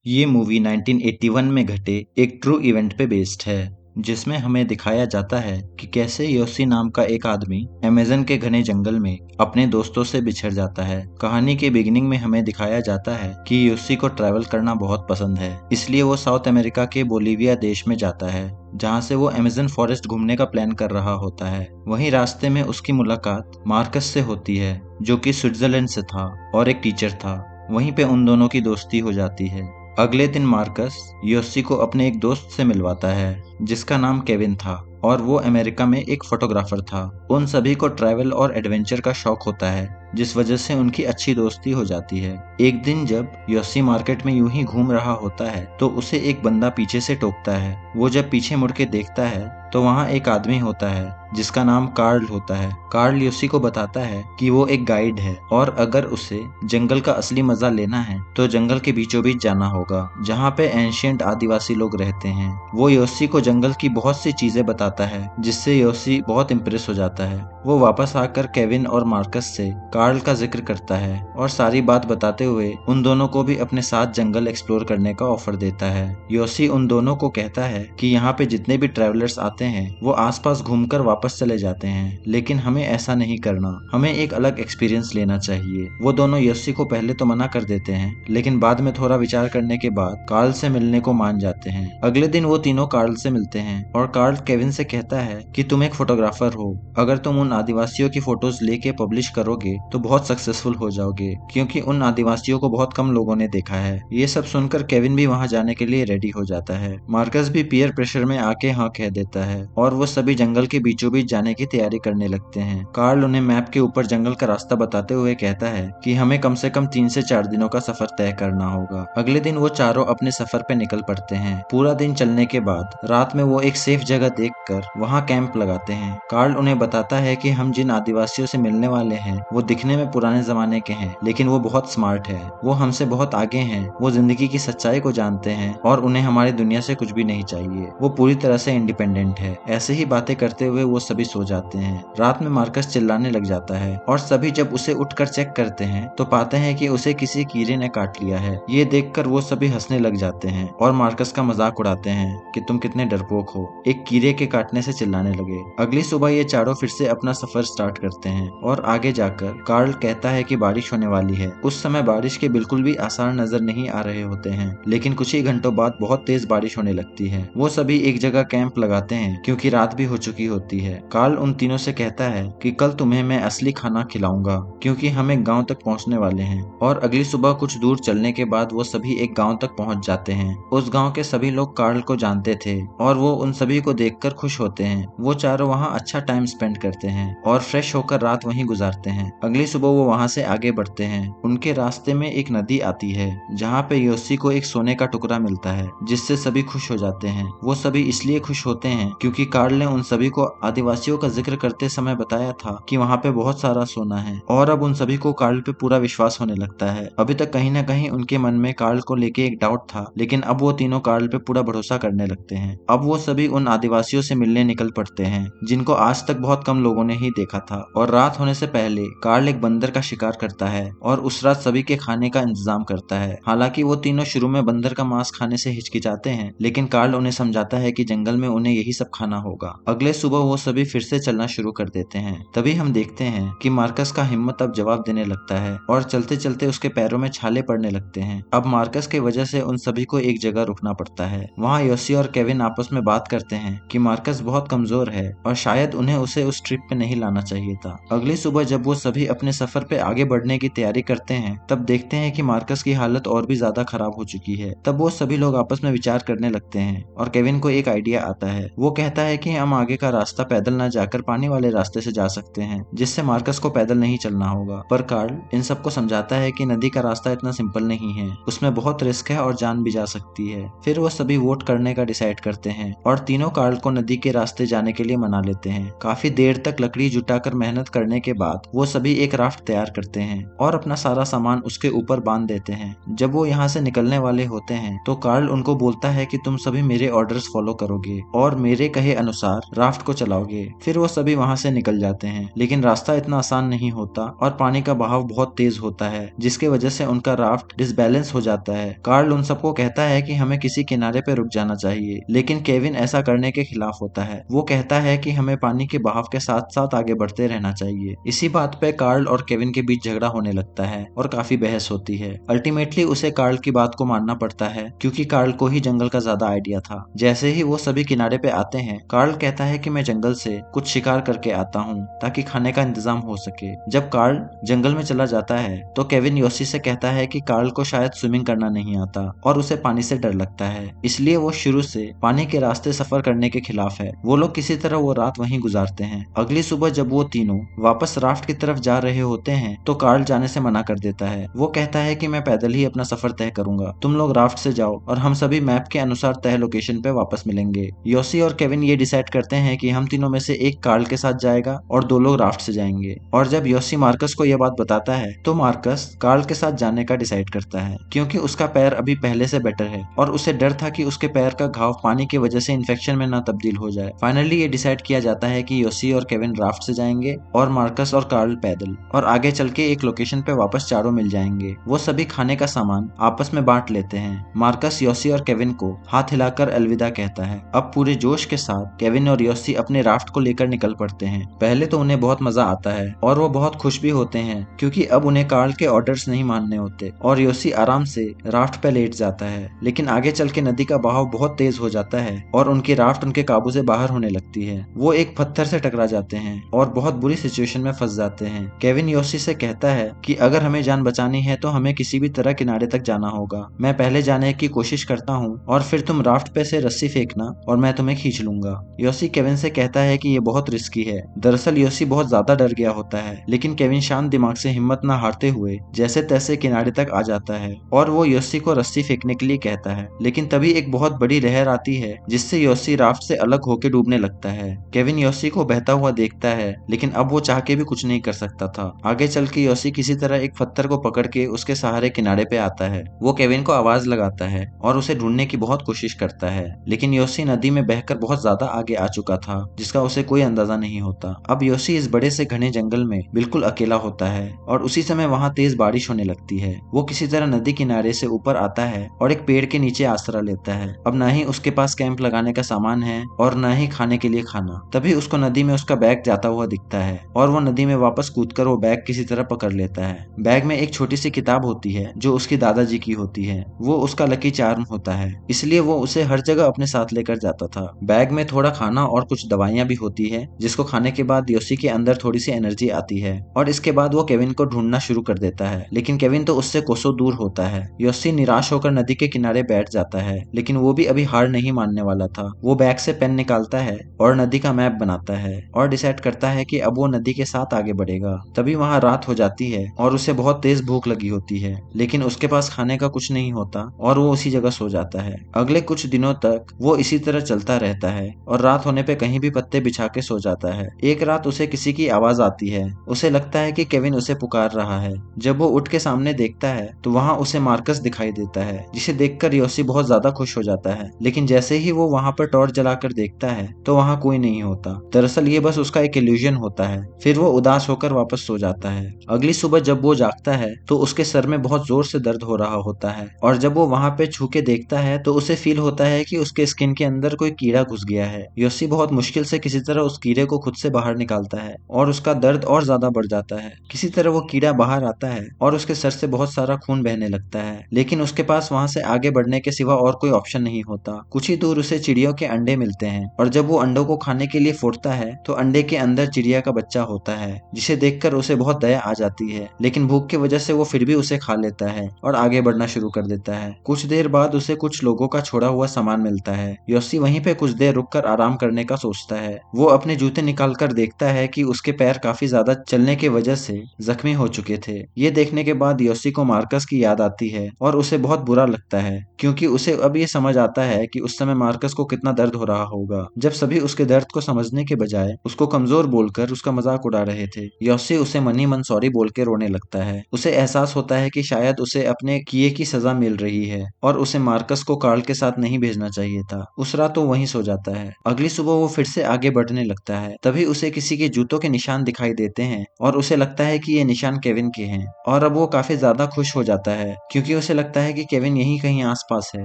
ये मूवी 1981 में घटे एक ट्रू इवेंट पे बेस्ड है, जिसमें हमें दिखाया जाता है कि कैसे योशी नाम का एक आदमी अमेज़न के घने जंगल में अपने दोस्तों से बिछड़ जाता है। कहानी के बिगिनिंग में हमें दिखाया जाता है कि योशी को ट्रैवल करना बहुत पसंद है, इसलिए वो साउथ अमेरिका के बोलीविया देश में जाता है, जहाँ से वो अमेज़न फॉरेस्ट घूमने का प्लान कर रहा होता है। वहीं रास्ते में उसकी मुलाकात मार्कस से होती है, जो कि स्विट्जरलैंड से था और एक टीचर था। वहीं पे उन दोनों की दोस्ती हो जाती है। अगले दिन मार्कस योशी को अपने एक दोस्त से मिलवाता है, जिसका नाम केविन था और वो अमेरिका में एक फोटोग्राफर था। उन सभी को ट्रैवल और एडवेंचर का शौक होता है, जिस वजह से उनकी अच्छी दोस्ती हो जाती है। एक दिन जब योशी मार्केट में यूं ही घूम रहा होता है, तो उसे एक बंदा पीछे से टोकता है। वो जब पीछे मुड़ के देखता है तो वहाँ एक आदमी होता है जिसका नाम कार्ल होता है। कार्ल योशी को बताता है कि वो एक गाइड है और अगर उसे जंगल का असली मजा लेना है तो जंगल के बीचों बीच जाना होगा, जहाँ पे एंशियंट आदिवासी लोग रहते हैं। वो योशी को जंगल की बहुत सी चीजें बताता है, जिससे योशी बहुत इम्प्रेस हो जाता है। वो वापस आकर केविन और मार्कस से कार्ल का जिक्र करता है और सारी बात बताते हुए उन दोनों को भी अपने साथ जंगल एक्सप्लोर करने का ऑफर देता है। योशी उन दोनों को कहता है कि यहाँ पे जितने भी ट्रैवलर्स आते हैं वो आसपास घूमकर वापस चले जाते हैं, लेकिन हमें ऐसा नहीं करना, हमें एक अलग एक्सपीरियंस लेना चाहिए। वो दोनों योशी को पहले तो मना कर देते हैं, लेकिन बाद में थोड़ा विचार करने के बाद कार्ल से मिलने को मान जाते हैं। अगले दिन वो तीनों कार्ल से मिलते हैं और कार्ल केविन से कहता है कि तुम एक फोटोग्राफर हो, अगर तुम उन आदिवासियों की फोटोज लेके पब्लिश करोगे तो बहुत सक्सेसफुल हो जाओगे, क्योंकि उन आदिवासियों को बहुत कम लोगों ने देखा है। ये सब सुनकर केविन भी वहाँ जाने के लिए रेडी हो जाता है। मार्कस भी पीयर प्रेशर में आके हाँ कह देता है और वो सभी जंगल के बीचों बीच जाने की तैयारी करने लगते हैं। कार्ल उन्हें मैप के ऊपर जंगल का रास्ता बताते हुए कहता है कि हमें कम से कम 3 से 4 दिनों का सफर तय करना होगा। अगले दिन वो चारों अपने सफर पे निकल पड़ते हैं। पूरा दिन चलने के बाद रात में वो एक सेफ जगह देखकर वहाँ कैंप लगाते हैं। कार्ल उन्हें बताता है कि हम जिन आदिवासियों से मिलने वाले हैं वो दिखने में पुराने जमाने के हैं, लेकिन वो बहुत स्मार्ट है, वो हमसे बहुत आगे हैं, वो जिंदगी की सच्चाई को जानते हैं और उन्हें हमारी दुनिया से कुछ भी नहीं चाहिए, वो पूरी तरह से इंडिपेंडेंट है। ऐसे ही बातें करते हुए वो सभी सो जाते हैं। रात में मार्कस चिल्लाने लग जाता है और सभी जब उसे उठकर चेक करते हैं तो पाते हैं कि उसे किसी कीड़े ने काट लिया है। ये देखकर वो सभी हंसने लग जाते हैं और मार्कस का मजाक उड़ाते हैं कि तुम कितने डरपोक हो, एक कीड़े के काटने से चिल्लाने लगे। अगली सुबह ये चारों फिर से अपना सफर स्टार्ट करते हैं और आगे जाकर कार्ल कहता है कि बारिश होने वाली है। उस समय बारिश के बिल्कुल भी आसार नजर नहीं आ रहे होते हैं, लेकिन कुछ ही घंटों बाद बहुत तेज बारिश होने लगती है। वो सभी एक जगह कैंप लगाते हैं क्योंकि रात भी हो चुकी होती है। कार्ल उन तीनों से कहता है कि कल तुम्हें मैं असली खाना खिलाऊंगा, क्योंकि हम एक गाँव तक पहुँचने वाले हैं। और अगली सुबह कुछ दूर चलने के बाद वो सभी एक गाँव तक पहुँच जाते हैं। उस गाँव के सभी लोग कार्ल को जानते थे और वो उन सभी को देखकर खुश होते हैं। वो चारों वहाँ अच्छा टाइम स्पेंड करते हैं और फ्रेश होकर रात वहीं गुजारते हैं। अगली सुबह वो वहाँ से आगे बढ़ते हैं। उनके रास्ते में एक नदी आती है, जहाँ पे योशी को एक सोने का टुकड़ा मिलता है, जिससे सभी खुश हो जाते हैं। वो सभी इसलिए खुश होते हैं क्योंकि कार्ल ने उन सभी को आदिवासियों का जिक्र करते समय बताया था कि वहाँ पे बहुत सारा सोना है, और अब उन सभी को कार्ल पे पूरा विश्वास होने लगता है। अभी तक कहीं ना कहीं उनके मन में कार्ल को लेके एक डाउट था, लेकिन अब वो तीनों कार्ल पे पूरा भरोसा करने लगते हैं। अब वो सभी उन आदिवासियों से मिलने निकल पड़ते हैं जिनको आज तक बहुत कम लोगों ने ही देखा था। और रात होने से पहले कार्ल एक बंदर का शिकार करता है और उस रात सभी के खाने का इंतजाम करता है। हालांकि वो तीनों शुरू में बंदर का मांस खाने से हिचकिचाते हैं, लेकिन कार्ल उन्हें समझाता है कि जंगल में उन्हें यही सब खाना होगा। अगले सुबह वो सभी फिर से चलना शुरू कर देते हैं। तभी हम देखते हैं कि मार्कस का हिम्मत अब जवाब देने लगता है और चलते चलते उसके पैरों में छाले पड़ने लगते हैं। अब मार्कस की वजह से उन सभी को एक जगह रुकना पड़ता है। वहाँ योशी और केविन आपस में बात करते हैं कि मार्कस बहुत कमजोर है और शायद उन्हें उसे उस ट्रिप पे नहीं लाना चाहिए था। अगली सुबह जब वो सभी अपने सफर पे आगे बढ़ने की तैयारी करते हैं, तब देखते हैं कि मार्कस की हालत और भी ज्यादा खराब हो चुकी है। तब वो सभी लोग आपस में विचार करने लगते हैं और केविन को एक आइडिया आता है। वो कहता है कि हम आगे का रास्ता पैदल न जाकर पानी वाले रास्ते से जा सकते हैं, जिससे मार्कस को पैदल नहीं चलना होगा। पर कार्ल इन सबको समझाता है कि नदी का रास्ता इतना सिंपल नहीं है, उसमें बहुत रिस्क है और जान भी जा सकती है। फिर वो सभी वोट करने का डिसाइड करते हैं और तीनों कार्ल को नदी के रास्ते जाने के लिए मना लेते हैं। काफी देर तक लकड़ी जुटाकर मेहनत करने के बाद वो सभी एक राफ्ट तैयार करते हैं और अपना सारा सामान उसके ऊपर बांध देते हैं। जब वो यहाँ से निकलने वाले होते हैं तो कार्ल उनको बोलता है कि तुम सभी मेरे ऑर्डर्स फॉलो करोगे और मेरे कहे अनुसार राफ्ट को चलाओगे। फिर वो सभी वहाँ से निकल जाते हैं, लेकिन रास्ता इतना आसान नहीं होता और पानी का बहाव बहुत तेज होता है, जिसके वजह से उनका राफ्ट डिसबैलेंस हो जाता है। कार्ल उन सबको कहता है कि हमें किसी किनारे पे रुक जाना चाहिए, लेकिन केविन ऐसा करने के खिलाफ होता है। वो कहता है कि हमें पानी के बहाव के साथ साथ आगे बढ़ते रहना चाहिए। इसी बात पे कार्ल और केविन के बीच झगड़ा होने लगता है और काफी बहस होती है। अल्टीमेटली उसे कार्ल की बात को मानना पड़ता है, क्योंकि कार्ल को ही जंगल का ज्यादा आइडिया था। जैसे ही वो सभी किनारे पे आते हैं, कार्ल कहता है कि मैं जंगल से कुछ शिकार करके आता हूँ ताकि खाने का इंतजाम हो सके। जब कार्ल जंगल में चला जाता है तो केविन योसी से कहता है कि कार्ल को शायद स्विमिंग करना नहीं आता और उसे पानी से डर लगता है, इसलिए वो शुरू से पानी के रास्ते सफर करने के खिलाफ है। वो लोग किसी तरह वो रात वहीं गुजारते हैं। अगली सुबह जब वो तीनों वापस राफ्ट की तरफ जा रहे होते हैं तो कार्ल जाने से मना कर देता है। वो कहता है कि मैं पैदल ही अपना सफर तय करूंगा, तुम लोग राफ्ट से जाओ और हम सभी मैप के अनुसार तय लोकेशन पे वापस मिलेंगे। योसी और केविन ये डिसाइड करते हैं कि हम तीनों में से एक कार्ल के साथ जाएगा और 2 लोग राफ्ट से जाएंगे। और जब योसी मार्कस को यह बात बताता है तो मार्कस कार्ल के साथ जाने का डिसाइड करता है, क्योंकि उसका पैर अभी पहले से बेटर है और उसे डर था कि उसके पैर का घाव पानी की वजह से इन्फेक्शन में ना तब्दील हो जाए। फाइनली ये डिसाइड किया जाता है कि योसी और केविन राफ्ट से जाएंगे और मार्कस और कार्ल पैदल, और आगे चल के एक लोकेशन पे वापस चारों मिल जाएंगे। वो सभी खाने का सामान आपस में बांट लेते हैं। मार्कस योसी और केविन को हाथ हिलाकर अलविदा कहता है। अब पूरे जोश के साथ केविन और योसी अपने राफ्ट को लेकर निकल पड़ते हैं। पहले तो उन्हें बहुत मजा आता है और वो बहुत खुश भी होते हैं, क्योंकि अब उन्हें कार्ल के ऑर्डर्स नहीं मानने होते और योसी आराम से राफ्ट पे लेट जाता है। लेकिन आगे चल के नदी का बहाव बहुत तेज हो जाता है और उनकी राफ्ट उनके काबू से बाहर होने लगती है। वो एक पत्थर से टकरा जाते हैं और बहुत बुरी सिचुएशन में फंस जाते हैं। केविन योसी से कहता है कि अगर हमें जान बचानी है तो हमें किसी भी तरह किनारे तक जाना होगा। मैं पहले जाने की कोशिश करता हूँ और फिर तुम राफ्ट पे से रस्सी फेंकना और मैं तुम्हें खींच लूंगा। योसी केविन से कहता है कि ये बहुत रिस्की है। दरअसल योसी बहुत ज्यादा डर गया होता है, लेकिन केविन शांत दिमाग से हिम्मत न हारते हुए जैसे तैसे किनारे तक आ जाता है और वो योसी को रस्सी फेंकने के लिए कहता है। लेकिन तभी एक बहुत बड़ी लहर आती है जिससे योसी राफ्ट से अलग होकर डूबने लगता है। केविन योसी को बहता हुआ देखता है, लेकिन अब वो चाह के भी कुछ नहीं कर सकता था। आगे चल के योसी किसी तरह एक पत्थर को पकड़ के उसके सहारे किनारे पे आता है। वो केविन को आवाज लगाता है और उसे ढूंढने की बहुत कोशिश करता है, लेकिन योसी नदी में बहकर बहुत ज्यादा आगे आ चुका था, जिसका उसे कोई अंदाजा नहीं होता। अब योसी इस बड़े से घने जंगल में बिल्कुल अकेला होता है और उसी समय वहाँ तेज बारिश होने लगती है। वो किसी तरह नदी किनारे से ऊपर आता है और एक पेड़ के नीचे आसरा लेता है। अब ना ही उसके पास कैंप लगाने का सामान है और ना ही खाने के लिए खाना। तभी उसको नदी में उसका बैग जाता हुआ दिखता है और वो नदी में वापस कूदकर वो बैग किसी तरह पकड़ लेता है। बैग में एक छोटी सी किताब होती है जो उसकी दादाजी की होती है। वो उसका लकी चार्म होता है, इसलिए वो उसे हर जगह अपने साथ लेकर जाता था। बैग में थोड़ा खाना और कुछ दवाइयां भी होती है, जिसको खाने के बाद योसी के अंदर थोड़ी सी एनर्जी आती है और इसके बाद वो केविन को ढूंढना शुरू कर देता है। लेकिन केविन तो उससे कोसों दूर होता है। योसी निराश होकर नदी के किनारे बैठ जाता है, लेकिन वो भी अभी हार नहीं मानने वाला था। वो बैग से पेन निकालता है और नदी का मैप बनाता है और डिसाइड करता है कि अब वो नदी के साथ आगे बढ़ेगा। तभी वहाँ रात हो जाती है और उसे बहुत तेज भूख लगी होती है, लेकिन उसके पास खाने का कुछ नहीं होता और वो उसी जगह सो जाता है। अगले कुछ दिनों तक वो इसी तरह चलता रहता है और रात होने पे कहीं भी पत्ते बिछा के सो जाता है। एक रात उसे किसी की आवाज आती है। उसे लगता है कि केविन उसे पुकार रहा है। जब वो उठ के सामने देखता है तो वहाँ उसे मार्कस दिखाई देता है, जिसे देखकर योसी बहुत ज्यादा खुश हो जाता है। लेकिन जैसे ही वो वहाँ पर टॉर्च जलाकर देखता है तो वहाँ कोई नहीं होता। दरअसल ये बस उसका एक इल्यूजन होता है। फिर वो उदास होकर वापस सो जाता है। अगली सुबह जब वो जागता है तो उसके सर में बहुत जोर से दर्द हो रहा होता है और जब वो वहाँ पे छू के देखता है तो उसे फील होता है कि उसके स्किन के अंदर कोई कीड़ा घुस गया है। योसी बहुत मुश्किल से किसी तरह उस कीड़े को खुद से बाहर निकालता है और उसका दर्द और ज्यादा बढ़ जाता है। किसी तरह वो कीड़ा बाहर आता है और उसके सर से बहुत सारा खून बहने लगता है, लेकिन उसके पास वहाँ से आगे बढ़ने के सिवा और कोई ऑप्शन नहीं होता। कुछ ही दूर उसे चिड़ियों के अंडे मिलते हैं और जब वो अंडों को खाने के लिए फोड़ता है तो अंडे के अंदर चिड़िया का बच्चा होता है, जिसे देखकर उसे बहुत दया आ जाती है। लेकिन भूख की वजह से वो फिर भी उसे खा लेता है और आगे बढ़ना शुरू कर देता है। कुछ देर बाद उसे कुछ लोगों का छोड़ा हुआ सामान मिलता है। योसी वहीं पे कुछ देर रुककर आराम करने का सोचता है। वो अपने जूते निकाल कर देखता है कि उसके पैर काफी ज्यादा चलने की वजह से जख्मी हो चुके थे। ये देखने के बाद योसी को मार्कस की याद आती है और उसे बहुत बुरा लगता है, क्योंकि उसे अब ये समझ आता है कि उस समय मार्कस को कितना दर्द हो रहा होगा, जब सभी उसके दर्द को समझने के बजाय उसको कमजोर बोलकर उसका मजाक उड़ा रहे थे। योसी योसी उसे मन ही मन सॉरी बोल के रोने लगता है। उसे एहसास होता है कि शायद उसे अपने किए की सजा मिल रही है और उसे मार्कस को कार्ल के साथ नहीं भेजना चाहिए था। उस रात वो वहीं सो जाता है। अगली सुबह वो फिर से आगे बढ़ने लगता है। तभी उसे किसी के जूतों के निशान दिखाई देते हैं और उसे लगता है कि ये निशान केविन के हैं और अब वो काफी ज्यादा खुश हो जाता है क्योंकि उसे लगता है कि केविन यहीं कहीं आसपास है।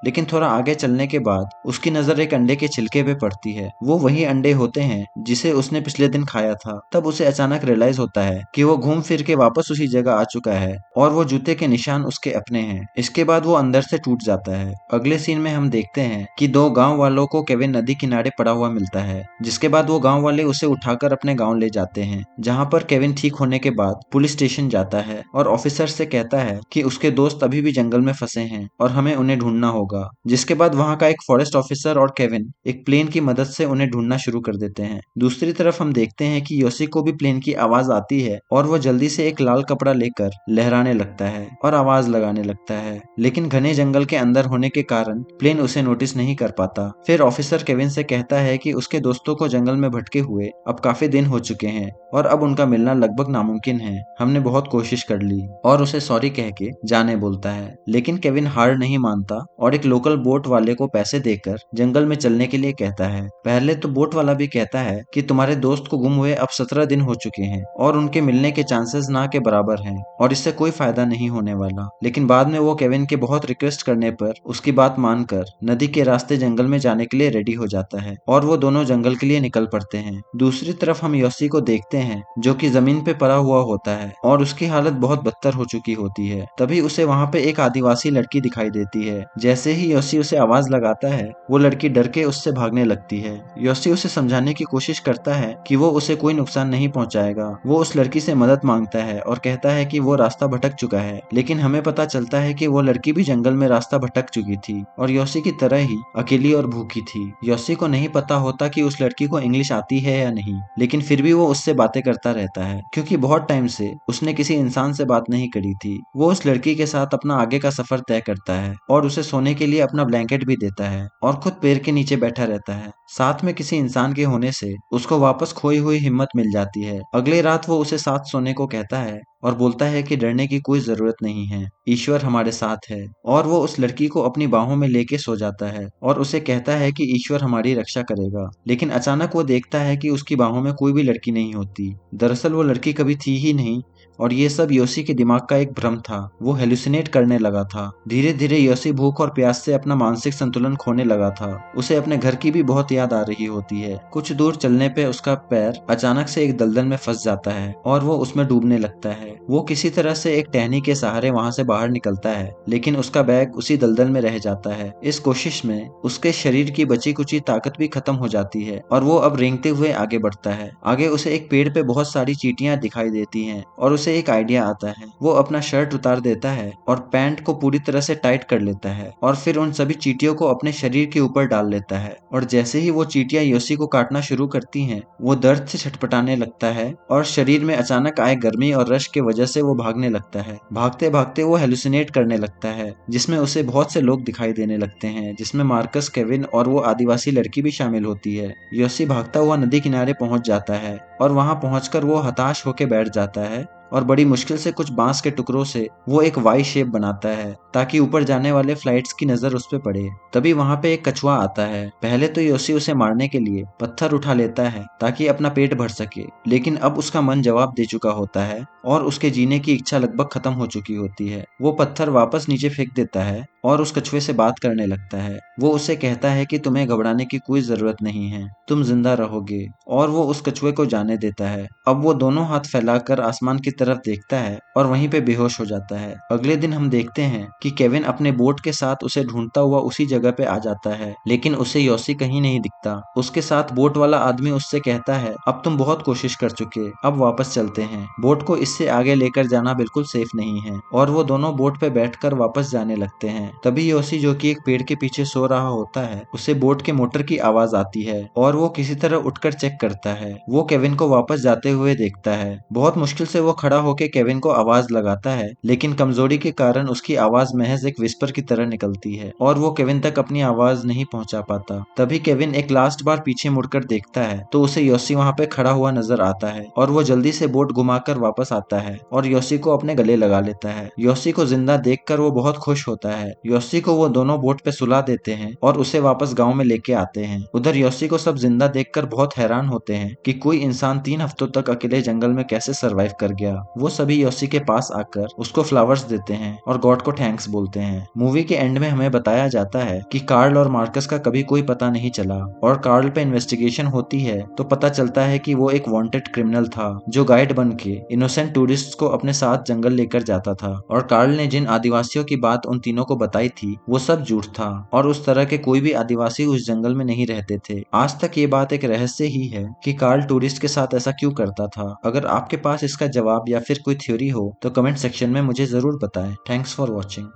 लेकिन थोड़ा आगे चलने के बाद उसकी नजर एक अंडे के छिलके पे पड़ती है। वो वही अंडे होते हैं जिसे उसने पिछले दिन खाया था। तब उसे अचानक रियलाइज होता है कि वो घूम फिर के वापस उसी जगह आ चुका है और वो जूते के निशान उसके अपने हैं। इसके बाद वो अंदर से टूट जाता है। अगले सीन में हम देखते हैं कि दो गांव वालों को केविन नदी किनारे पड़ा हुआ मिलता है, जिसके बाद वो गांव वाले उसे उठाकर अपने गांव ले जाते हैं, जहां पर केविन ठीक होने के बाद पुलिस स्टेशन जाता है और ऑफिसर से कहता है कि उसके दोस्त अभी भी जंगल में फंसे हैं और हमें उन्हें ढूंढना होगा। जिसके बाद वहां का एक फॉरेस्ट ऑफिसर और केविन एक प्लेन की मदद से उन्हें ढूंढना शुरू कर देते हैं। दूसरी तरफ हम देखते हैं कि योसी को भी प्लेन की आवाज आती है और वो जल्दी से एक लाल कपड़ा लेकर लहराने लगता है और आवाज लगाने लगता है, लेकिन घने जंगल के अंदर होने के कारण प्लेन उसे नोटिस नहीं कर पाता। फिर ऑफिसर केविन से कहता है कि उसके दोस्तों को जंगल में भटके हुए अब काफी दिन हो चुके हैं और अब उनका मिलना लगभग नामुमकिन है। हमने बहुत कोशिश कर ली और उसे सॉरी कह के जाने बोलता है, लेकिन केविन हार नहीं मानता और एक लोकल बोट वाले को पैसे देकर जंगल में चलने के लिए कहता है। पहले तो बोट वाला भी कहता है कि तुम्हारे दोस्त को गुम हुए अब 17 दिन हो चुके हैं और उनके मिलने के चांसेस ना के बराबर हैं और इससे कोई फायदा नहीं होने वाला। लेकिन बाद में वो केविन के बहुत रिक्वेस्ट करने पर उसकी बात मानकर नदी के रास्ते जंगल में जाने के लिए रेडी हो जाता है और वो दोनों जंगल के लिए निकल पड़ते हैं। दूसरी तरफ हम योसी को देखते हैं जो कि जमीन पे पड़ा हुआ होता है और उसकी हालत बहुत बदतर हो चुकी होती है। तभी उसे वहाँ पे एक आदिवासी लड़की दिखाई देती है। जैसे ही योसी उसे आवाज लगाता है वो लड़की डर के उससे भागने लगती है। योसी उसे समझाने की कोशिश करता है कि वो उसे कोई नुकसान नहीं पहुंचाएगा। वो उस लड़की से मदद मांगता है और कहता है कि वो रास्ता भटक चुका है, लेकिन हमें पता चलता है कि वो लड़की भी जंगल में रास्ता भटक चुकी थी और योसी की तरह ही अकेली और भूखी थी। योसी को नहीं पता होता कि उस लड़की को इंग्लिश आती है या नहीं, लेकिन फिर भी वो उससे बातें करता रहता है क्योंकि बहुत टाइम से उसने किसी इंसान से बात नहीं करी थी। वो उस लड़की के साथ अपना आगे का सफर तय करता है और उसे सोने के लिए अपना ब्लैंकेट भी देता है और खुद पेड़ के नीचे बैठा रहता है। साथ में किसी इंसान के होने से उसको वापस खोई हुई हिम्मत मिल जाती है। अगली रात वो उसे साथ सोने को कहता है और बोलता है कि डरने की कोई जरूरत नहीं है, ईश्वर हमारे साथ है। और वो उस लड़की को अपनी बाहों में लेके सो जाता है और उसे कहता है कि ईश्वर हमारी रक्षा करेगा। लेकिन अचानक वो देखता है कि उसकी बाहों में कोई भी लड़की नहीं होती। दरअसल वो लड़की कभी थी ही नहीं और ये सब योसी के दिमाग का एक भ्रम था। वो हेलुसिनेट करने लगा था। धीरे धीरे योसी भूख और प्यास से अपना मानसिक संतुलन खोने लगा था। उसे अपने घर की भी बहुत याद आ रही होती है। कुछ दूर चलने पे उसका पैर अचानक से एक दलदल में फंस जाता है और वो उसमें डूबने लगता है। वो किसी तरह से एक टहनी के सहारे वहां से बाहर निकलता है, लेकिन उसका बैग उसी दलदल में रह जाता है। इस कोशिश में उसके शरीर की बची कुची ताकत भी खत्म हो जाती है और वो अब रेंगते हुए आगे बढ़ता है। आगे उसे एक पेड़ पे बहुत सारी चींटियां दिखाई देती हैं और उसे एक आइडिया आता है। वो अपना शर्ट उतार देता है और पैंट को पूरी तरह से टाइट कर लेता है और फिर उन सभी चींटियों को अपने शरीर के ऊपर डाल लेता है। और जैसे ही वो चींटियां योसी को काटना शुरू करती हैं, वो दर्द से छटपटाने लगता है और शरीर में अचानक आए गर्मी और रश के वजह से वो भागने लगता है। भागते भागते वो हेलुसिनेट करने लगता है, जिसमें उसे बहुत से लोग दिखाई देने लगते हैं, जिसमें मार्कस, केविन और वो आदिवासी लड़की भी शामिल होती है। योसी भागता हुआ नदी किनारे पहुंच जाता है और वहां पहुंचकर वो हताश होकर बैठ जाता है और बड़ी मुश्किल से कुछ बांस के टुकड़ों से वो एक वाई शेप बनाता है ताकि ऊपर जाने वाले फ्लाइट्स की नजर उस पे पड़े। तभी वहां पे एक कछुआ आता है। पहले तो योसी उसे मारने के लिए पत्थर उठा लेता है ताकि अपना पेट भर सके, लेकिन अब उसका मन जवाब दे चुका होता है और उसके जीने की इच्छा लगभग खत्म हो चुकी होती है। वो पत्थर वापस नीचे फेंक देता है और उस कछुए से बात करने लगता है। वो उसे कहता है कि तुम्हें घबराने की कोई जरूरत नहीं है, तुम जिंदा रहोगे, और वो उस कछुए को जाने देता है। अब वो दोनों हाथ फैलाकर आसमान की तरफ देखता है और वहीं पे बेहोश हो जाता है। अगले दिन हम देखते हैं कि केविन अपने बोट के साथ उसे ढूंढता हुआ उसी जगह पे आ जाता है, लेकिन उसे योसी कहीं नहीं दिखता। उसके साथ बोट वाला आदमी उससे कहता है, अब तुम बहुत कोशिश कर चुके, अब वापस चलते हैं। बोट को इससे आगे लेकर जाना बिल्कुल सेफ नहीं है और वो दोनों बोट पे बैठकर वापस जाने लगते हैं। तभी योसी, जो कि एक पेड़ के पीछे सो रहा होता है, उसे बोट के मोटर की आवाज आती है और वो किसी तरह उठकर चेक करता है। वो केविन को वापस जाते हुए देखता है। बहुत मुश्किल से वो खड़ा होकर केविन को आवाज लगाता है, लेकिन कमजोरी के कारण उसकी आवाज महज एक विस्पर की तरह निकलती है और वो केविन तक अपनी आवाज नहीं पहुंचा पाता। तभी केविन एक लास्ट बार पीछे मुड़कर देखता है तो उसे योसी वहां पे खड़ा हुआ नजर आता है और वो जल्दी से बोट घुमाकर वापस आता है और योसी को अपने गले लगा लेता है। योसी को जिंदा देखकर वो बहुत खुश होता है। योसी को वो दोनों बोट पे सुला देते हैं और उसे वापस गांव में लेके आते हैं। उधर योसी को सब जिंदा देखकर बहुत हैरान होते हैं कि कोई इंसान 3 हफ्तों तक अकेले जंगल में कैसे सरवाइव कर गया। वो सभी योसी के पास आकर उसको फ्लावर्स देते हैं और गॉड को थैंक्स बोलते हैं। मूवी के एंड में हमें बताया जाता है कि कार्ल और मार्कस का कभी कोई पता नहीं चला और कार्ल पे इन्वेस्टिगेशन होती है तो पता चलता है कि वो एक वांटेड क्रिमिनल था जो गाइड बन के इनोसेंट टूरिस्ट को अपने साथ जंगल लेकर जाता था। और कार्ल ने जिन आदिवासियों की बात उन तीनों को बताई थी वो सब झूठ था और उस तरह के कोई भी आदिवासी उस जंगल में नहीं रहते थे। आज तक ये बात एक रहस्य ही है कि कार्ल टूरिस्ट के साथ ऐसा क्यों करता था। अगर आपके पास इसका जवाब या फिर कोई थ्योरी हो तो कमेंट सेक्शन में मुझे जरूर बताएं। Thanks for watching.